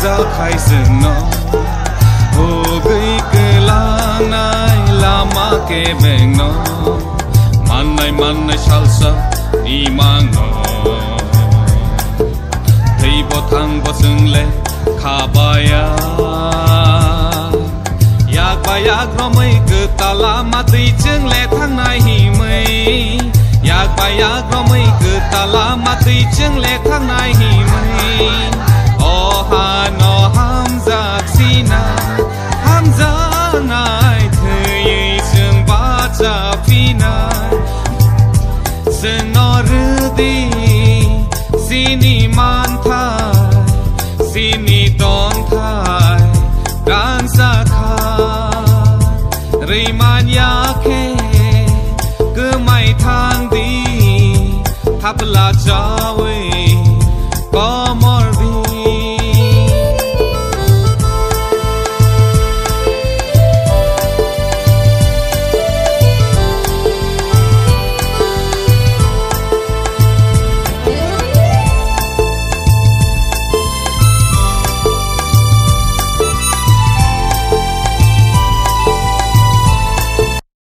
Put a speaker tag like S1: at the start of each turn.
S1: giờ khai sừng nó hồ gây cơ la này là mà kê bèn nó man này salsa đi mang nó thấy bỏ thang bỏ sừng lệ khá baya yak baya gromay cơ ta la mà tùy chân lệ thang này hi mây yak baya gromay cơ ta la mà tùy chân lệ thang này hi mây ha no hamza sina hamza nai thei sương ba cha pina se no rudi